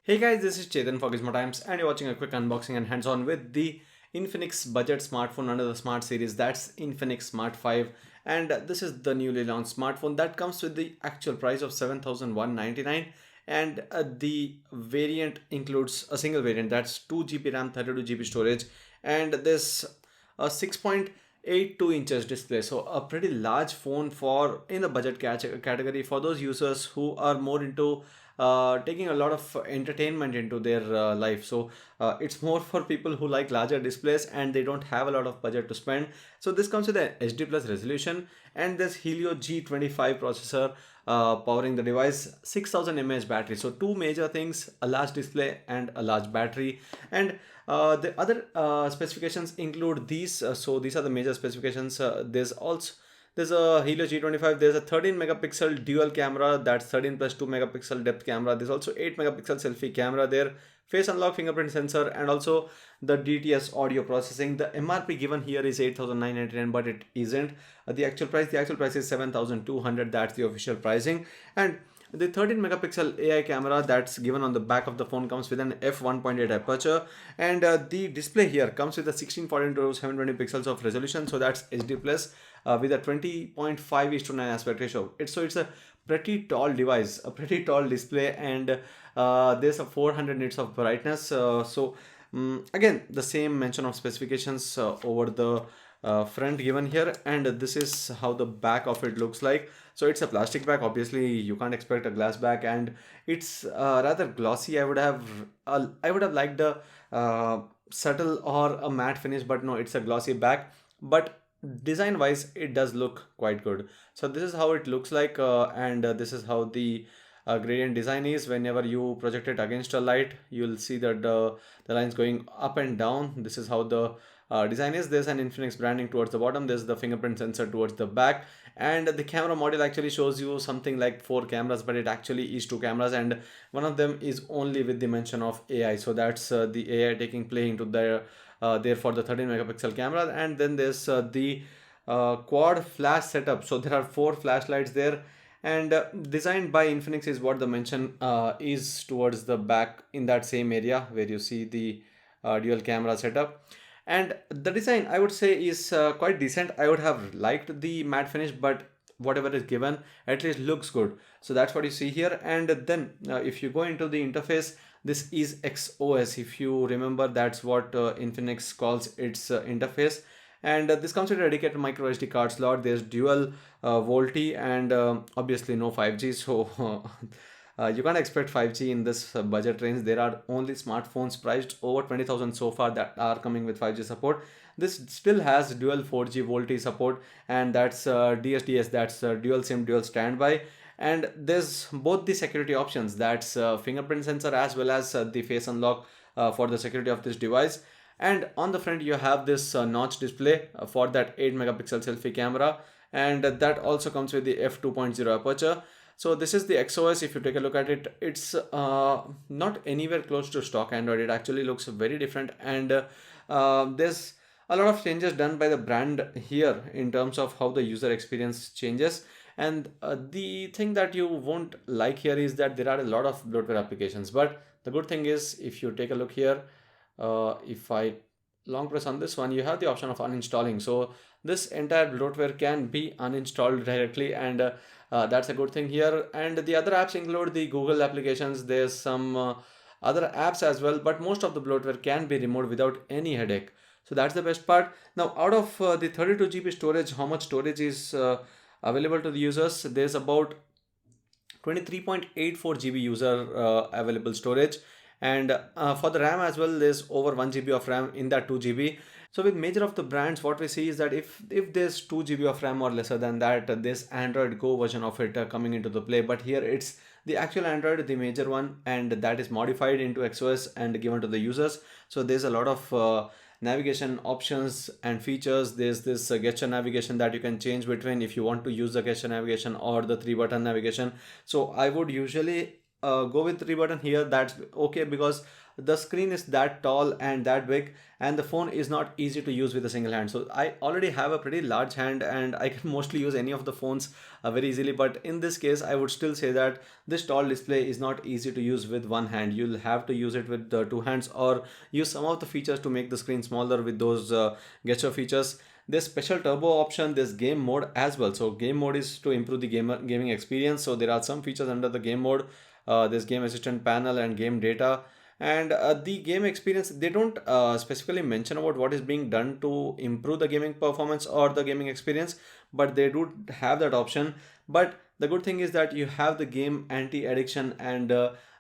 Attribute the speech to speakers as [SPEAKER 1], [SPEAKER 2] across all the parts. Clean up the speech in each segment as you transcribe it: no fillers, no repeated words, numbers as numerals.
[SPEAKER 1] Hey guys, this is Chetan for Gizmo Times, and you're watching a quick unboxing and hands-on with the Infinix budget smartphone under the Smart series. That's Infinix Smart 5, and this is the newly launched smartphone that comes with the actual price of 7,199, and the variant includes a single variant that's 2 GB RAM, 32 GB storage, and this a 6.82 inches display. So a pretty large phone for in the budget category for those users who are more into taking a lot of entertainment into their life. So it's more for people who like larger displays and they don't have a lot of budget to spend. So this comes with an HD plus resolution and this Helio G25 processor powering the device, 6000 mAh battery. So two major things: a large display and a large battery. And the other specifications include these. So these are the major specifications. There's a Helio G25. There's a 13 megapixel dual camera. That's 13 plus 2 megapixel depth camera. There's also 8 megapixel selfie camera there. Face unlock fingerprint sensor and also the DTS audio processing. The MRP given here is 8,999, but it isn't. The actual price is 7,200. That's the official pricing. And the 13 megapixel AI camera that's given on the back of the phone comes with an f1.8 aperture, and the display here comes with a 1640 to 720 pixels of resolution, so that's HD plus with a 20.5 is to 9 aspect ratio. It's a pretty tall device, a pretty tall display, and there's a 400 nits of brightness. Again, the same mention of specifications over the front given here, and this is how the back of it looks like. So it's a plastic back. Obviously you can't expect a glass back, and it's rather glossy. I would have liked a subtle or a matte finish, but no, it's a glossy back. But design wise it does look quite good. So this is how it looks like, and this is how the gradient design is. Whenever you project it against a light, you'll see that the lines going up and down. This is how the design is. There's an Infinix branding towards the bottom, there's the fingerprint sensor towards the back, and the camera module actually shows you something like four cameras, but it actually is two cameras, and one of them is only with the mention of AI. So that's the AI taking play into there for the 13 megapixel camera. And then there's the quad flash setup. So there are four flashlights there, and designed by Infinix is what the mention is towards the back in that same area where you see the dual camera setup. And the design, I would say, is quite decent. I would have liked the matte finish, but whatever is given at least looks good. So that's what you see here. And then if you go into the interface, this is XOS. If you remember, that's what Infinix calls its interface. And this comes with a dedicated micro SD card slot. There's dual VoLTE, and obviously no 5G. So you can't expect 5G in this budget range. There are only smartphones priced over 20,000 so far that are coming with 5G support. This still has dual 4G VoLTE support, and that's DSDS, that's dual SIM, dual standby. And there's both the security options, that's fingerprint sensor as well as the face unlock for the security of this device. And on the front you have this notch display for that 8 megapixel selfie camera, and that also comes with the f2.0 aperture. So this is the XOS. If you take a look at it, it's not anywhere close to stock Android. It actually looks very different, and there's a lot of changes done by the brand here in terms of how the user experience changes. And the thing that you won't like here is that there are a lot of bloatware applications. But the good thing is, if you take a look here, if I long press on this one, you have the option of uninstalling. So this entire bloatware can be uninstalled directly, and that's a good thing here. And the other apps include the Google applications. There's some other apps as well, but most of the bloatware can be removed without any headache. So that's the best part. Now, out of the 32 GB storage, how much storage is available to the users? There's about 23.84 GB user available storage, and for the RAM as well, there's over 1 GB of RAM in that 2 GB. So with major of the brands, what we see is that if there's 2 GB of RAM or lesser than that, this Android Go version of it coming into the play. But here it's the actual Android, the major one, and that is modified into XOS and given to the users. So there's a lot of navigation options and features. There's this gesture navigation that you can change between if you want to use the gesture navigation or the three button navigation. So I would usually go with 3 button here, that's okay, because the screen is that tall and that big, and the phone is not easy to use with a single hand. So I already have a pretty large hand and I can mostly use any of the phones very easily, but in this case I would still say that this tall display is not easy to use with one hand. You'll have to use it with two hands, or use some of the features to make the screen smaller with those gesture features. There's special turbo option, there's game mode as well. So game mode is to improve the gaming experience. So there are some features under the game mode. There's game assistant panel and game data, and the game experience, they don't specifically mention about what is being done to improve the gaming performance or the gaming experience, but they do have that option. But the good thing is that you have the game anti-addiction, and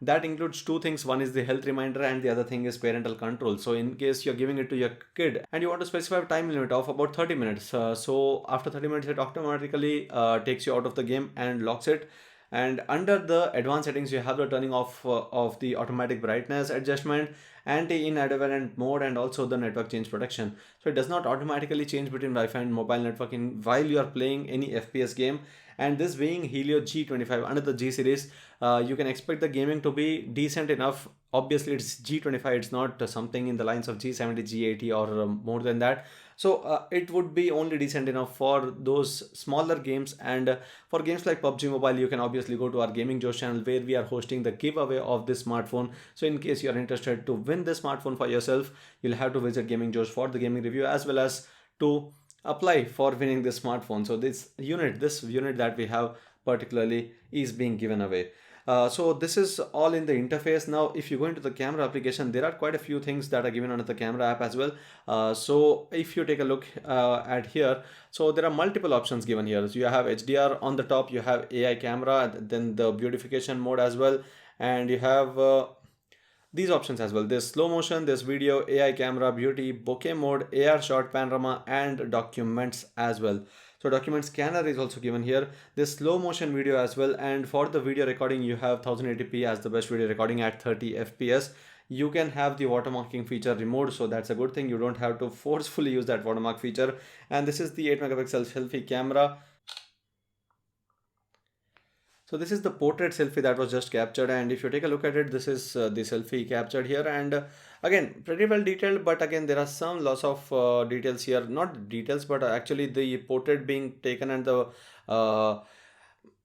[SPEAKER 1] that includes two things. One is the health reminder, and the other thing is parental control. So in case you're giving it to your kid and you want to specify a time limit of about 30 minutes, so after 30 minutes it automatically takes you out of the game and locks it. And under the advanced settings, you have the turning off of the automatic brightness adjustment, anti-inadvertent mode, and also the network change protection. So it does not automatically change between Wi-Fi and mobile networking while you are playing any FPS game. And this being Helio G25 under the G series, you can expect the gaming to be decent enough. Obviously it's G25, it's not something in the lines of G70, G80, or more than that. So it would be only decent enough for those smaller games. And for games like PUBG Mobile, you can obviously go to our Gaming Josh channel, where we are hosting the giveaway of this smartphone. So in case you are interested to win this smartphone for yourself, you'll have to visit Gaming Josh for the gaming review, as well as to apply for winning this smartphone. So this unit that we have particularly is being given away. So this is all in the interface. Now if you go into the camera application, there are quite a few things that are given under the camera app as well. So if you take a look at here, so there are multiple options given here. So you have HDR on the top, you have AI camera, then the beautification mode as well, and you have these options as well. There's slow motion, there's video, AI camera, beauty, bokeh mode, AR shot, panorama, and documents as well. So document scanner is also given here. There's slow motion video as well, and for the video recording you have 1080p as the best video recording at 30 fps. You can have the watermarking feature removed, so that's a good thing. You don't have to forcefully use that watermark feature. And this is the 8 megapixel selfie camera. So this is the portrait selfie that was just captured, and if you take a look at it, this is the selfie captured here. And again, pretty well detailed, but again there are some loss of details here. Not details, but actually the portrait being taken, and the uh,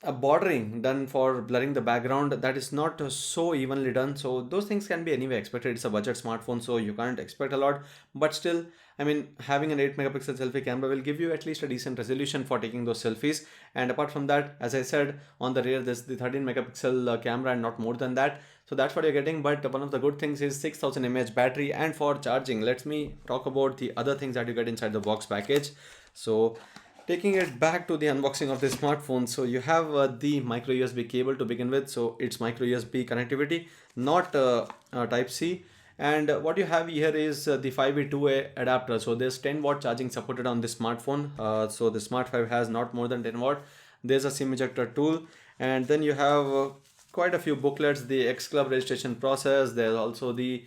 [SPEAKER 1] a bordering done for blurring the background, that is not so evenly done. So those things can be anyway expected. It's a budget smartphone, so you can't expect a lot. But still, I mean, having an 8 megapixel selfie camera will give you at least a decent resolution for taking those selfies. And apart from that, as I said, on the rear there's the 13 megapixel camera and not more than that. So that's what you're getting. But one of the good things is 6000 mAh battery. And for charging, let me talk about the other things that you get inside the box package. So taking it back to the unboxing of this smartphone, so you have the micro USB cable to begin with. So it's micro USB connectivity, not type C. And what you have here is the 5V2A adapter. So there's 10 watt charging supported on this smartphone. So the Smart 5 has not more than 10 watt. There's a SIM ejector tool, and then you have quite a few booklets, the X Club registration process. There's also the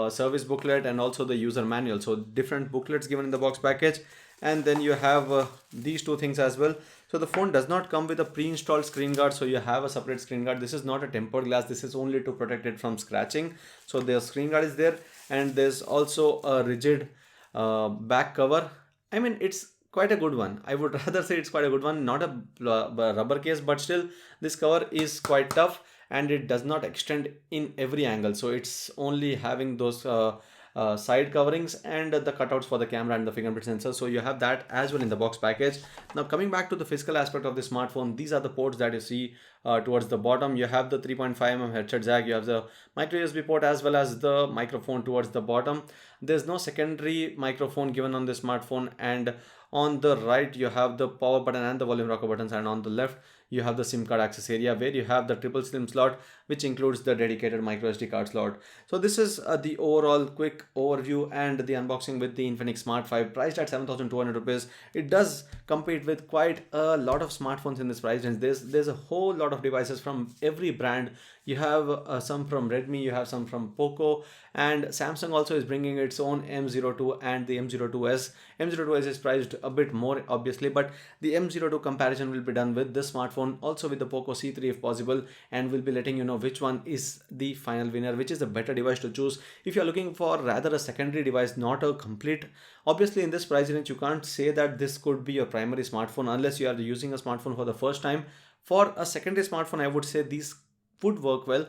[SPEAKER 1] service booklet, and also the user manual. So different booklets given in the box package. And then you have these two things as well. So the phone does not come with a pre-installed screen guard, so you have a separate screen guard. This is not a tempered glass, this is only to protect it from scratching. So the screen guard is there, and there's also a rigid back cover. I mean, it's quite a good one. I would rather say it's quite a good one, not a rubber case, but still this cover is quite tough, and it does not extend in every angle. So it's only having those side coverings and the cutouts for the camera and the fingerprint sensor. So you have that as well in the box package. Now coming back to the physical aspect of the smartphone, these are the ports that you see towards the bottom. You have the 3.5mm headset jack, you have the micro USB port, as well as the microphone towards the bottom. There's no secondary microphone given on the smartphone, and on the right you have the power button and the volume rocker buttons, and on the left you have the SIM card access area, where you have the triple SIM slot, which includes the dedicated micro SD card slot. So this is the overall quick overview and the unboxing with the Infinix Smart 5, priced at 7,200 rupees. It does compete with quite a lot of smartphones in this price range. There's a whole lot of devices from every brand. You have some from Redmi, you have some from Poco, and Samsung also is bringing its own M02 and the M02s. M02s is priced a bit more obviously, but the M02 comparison will be done with this smartphone, also with the Poco C3 if possible, and we'll be letting you know which one is the final winner, which is the better device to choose if you're looking for rather a secondary device, not a complete. Obviously in this price range you can't say that this could be your primary smartphone unless you are using a smartphone for the first time. For a secondary smartphone, I would say these would work well.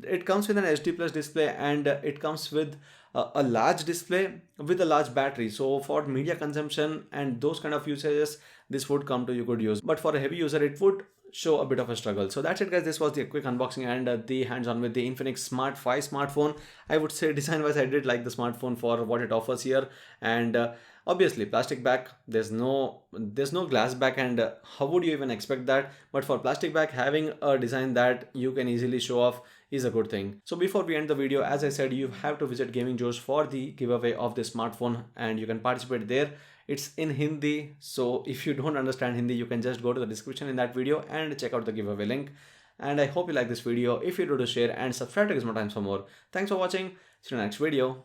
[SPEAKER 1] It comes with an HD plus display, and it comes with a large display with a large battery. So for media consumption and those kind of usages, this would come to you good use. But for a heavy user, it would show a bit of a struggle. So that's it guys, this was the quick unboxing and the hands-on with the Infinix Smart 5 smartphone. I would say design wise I did like the smartphone for what it offers here, and obviously plastic back, there's no glass back, and how would you even expect that? But for plastic back, having a design that you can easily show off is a good thing. So before we end the video, as I said, you have to visit Gaming Josh for the giveaway of this smartphone, and you can participate there. It's in Hindi, so if you don't understand Hindi, you can just go to the description in that video and check out the giveaway link. And I hope you like this video. If you do, to share and subscribe to Gizmo Times for more. Thanks for watching. See you in the next video.